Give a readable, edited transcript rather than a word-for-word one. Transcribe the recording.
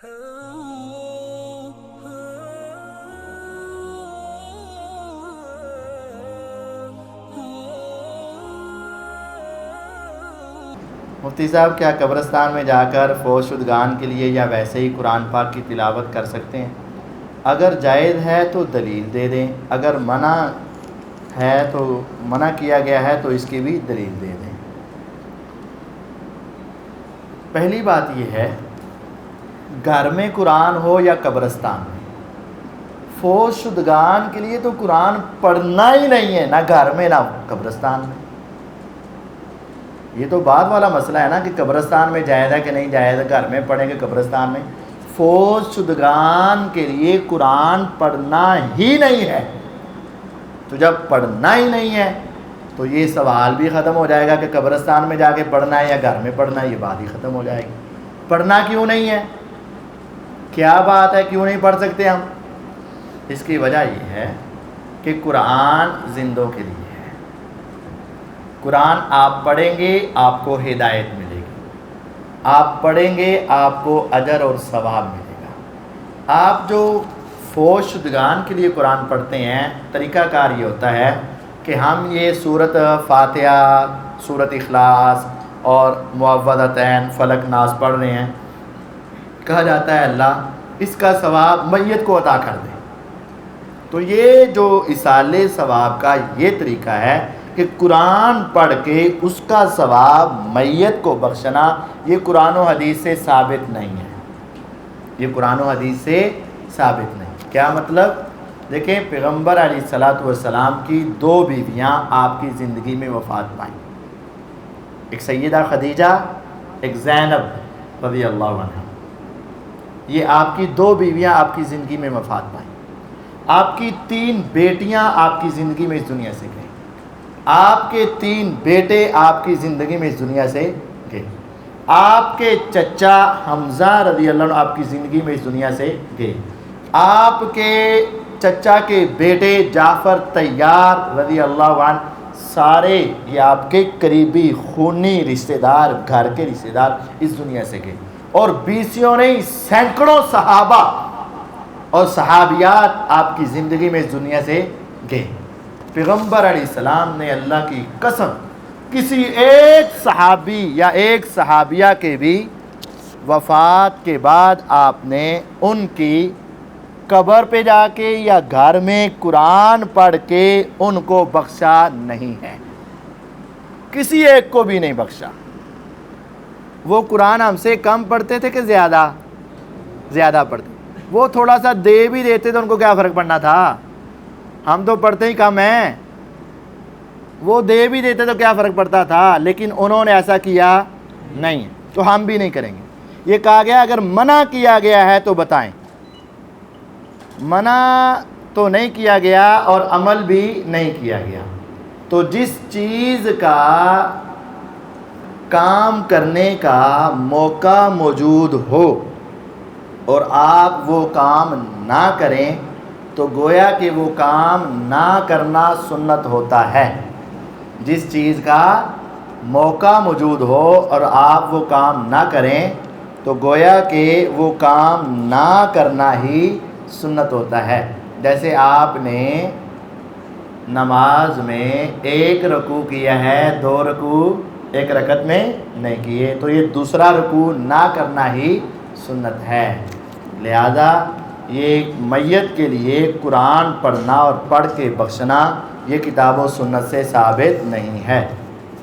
مفتی صاحب کیا قبرستان میں جا کر فوت شدگان کے لیے یا ویسے ہی قرآن پاک کی تلاوت کر سکتے ہیں؟ اگر جائز ہے تو دلیل دے دیں، اگر منع کیا گیا ہے تو اس کی بھی دلیل دے دیں۔ پہلی بات یہ ہے، گھر میں قرآن ہو یا قبرستان میں، فوت شدگان کے لیے تو قرآن پڑھنا ہی نہیں ہے، نہ گھر میں نہ قبرستان میں۔ یہ تو بعد والا مسئلہ ہے نا کہ قبرستان میں جائز ہے کہ نہیں جائز ہے، گھر میں پڑھیں گے قبرستان میں۔ فوت شدگان کے لیے قرآن پڑھنا ہی نہیں ہے، تو جب پڑھنا ہی نہیں ہے تو یہ سوال بھی ختم ہو جائے گا کہ قبرستان میں جا کے پڑھنا ہے یا گھر میں پڑھنا ہے، یہ بات ہی ختم ہو جائے گی۔ پڑھنا کیوں نہیں ہے؟ کیا بات ہے، کیوں نہیں پڑھ سکتے ہم؟ اس کی وجہ یہ ہے کہ قرآن زندوں کے لیے ہے۔ قرآن آپ پڑھیں گے آپ کو ہدایت ملے گی، آپ پڑھیں گے آپ کو اجر اور ثواب ملے گا۔ آپ جو فوت شدگان کے لیے قرآن پڑھتے ہیں، طریقہ کار یہ ہوتا ہے کہ ہم یہ سورت فاتحہ، سورت اخلاص اور معوذتین فلق ناس پڑھ رہے ہیں، کہا جاتا ہے اللہ اس کا ثواب میت کو عطا کر دے۔ تو یہ جو ایصال ثواب کا یہ طریقہ ہے کہ قرآن پڑھ کے اس کا ثواب میت کو بخشنا، یہ قرآن و حدیث سے ثابت نہیں ہے، یہ قرآن و حدیث سے ثابت نہیں۔ کیا مطلب؟ دیکھیں، پیغمبر علیہ الصلاۃ والسلام کی 2 بیویاں آپ کی زندگی میں وفات پائیں، ایک سیدہ خدیجہ، ایک زینب رضی اللہ عنہ۔ یہ آپ کی 2 بیویاں آپ کی زندگی میں وفات پائیں۔ آپ کی 3 بیٹیاں آپ کی زندگی میں اس دنیا سے گئیں، آپ کے 3 بیٹے آپ کی زندگی میں اس دنیا سے گئے، آپ کے چچا حمزہ رضی اللہ عنہ آپ کی زندگی میں اس دنیا سے گئے، آپ کے چچا کے بیٹے جعفر طیار رضی اللہ عنہ، سارے یہ آپ کے قریبی خونی رشتہ دار، گھر کے رشتہ دار اس دنیا سے گئے، اور 20 نہیں سینکڑوں صحابہ اور صحابیات آپ کی زندگی میں اس دنیا سے گئے۔ پیغمبر علیہ السلام نے اللہ کی قسم کسی ایک صحابی یا ایک صحابیہ کے بھی وفات کے بعد آپ نے ان کی قبر پہ جا کے یا گھر میں قرآن پڑھ کے ان کو بخشا نہیں ہے، کسی ایک کو بھی نہیں بخشا۔ وہ قرآن ہم سے کم پڑھتے تھے کہ زیادہ پڑھتے؟ وہ تھوڑا سا دے بھی دیتے تو ان کو کیا فرق پڑنا تھا؟ ہم تو پڑھتے ہی کم ہیں، وہ دے بھی دیتے تو کیا فرق پڑتا تھا؟ لیکن انہوں نے ایسا کیا نہیں، تو ہم بھی نہیں کریں گے۔ یہ کہا گیا اگر منع کیا گیا ہے تو بتائیں، منع تو نہیں کیا گیا اور عمل بھی نہیں کیا گیا، تو جس چیز کا کام کرنے کا موقع موجود ہو اور آپ وہ کام نہ کریں تو گویا کہ وہ کام نہ کرنا سنت ہوتا ہے۔ جس چیز کا موقع موجود ہو اور آپ وہ کام نہ کریں تو گویا کہ وہ کام نہ کرنا ہی سنت ہوتا ہے۔ جیسے آپ نے نماز میں 1 رکوع کیا ہے، 2 رکوع ایک رکعت میں نہیں کیے، تو یہ دوسرا رکوع نہ کرنا ہی سنت ہے۔ لہذا یہ میت کے لیے قرآن پڑھنا اور پڑھ کے بخشنا یہ کتاب و سنت سے ثابت نہیں ہے۔